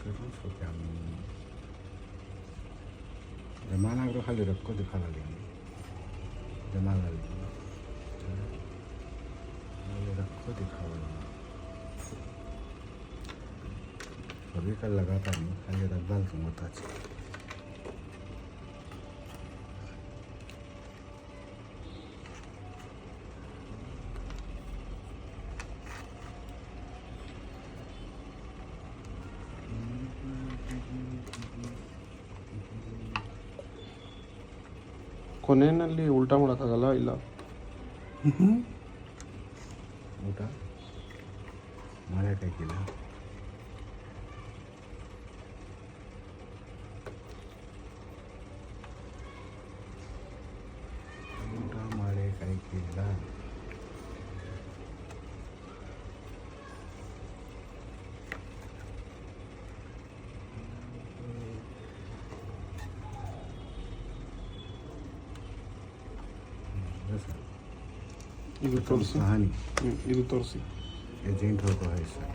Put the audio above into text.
그런 소리 안 웬만하고 할일을 거듭 하라니 웬만하리 할일을 거듭 하라니 कभी कल लगाता नहीं खाली रखदाल तुम होता चाहिए ಕೊನೆಯಲ್ಲಿ ಉಲ್ಟಾ ಮಾಡೋಕ್ಕಾಗಲ್ಲ ಇಲ್ಲ ಊಟ ಮಾಡೋಕ್ಕಾಗಿಲ್ಲ ಊಟ ಮಾಡೋಕ್ಕಾಗಿಲ್ಲ ಇದು ತೋರಿಸಿ कहानी ಇದು ತೋರಿಸಿ एजेंट होगा है सर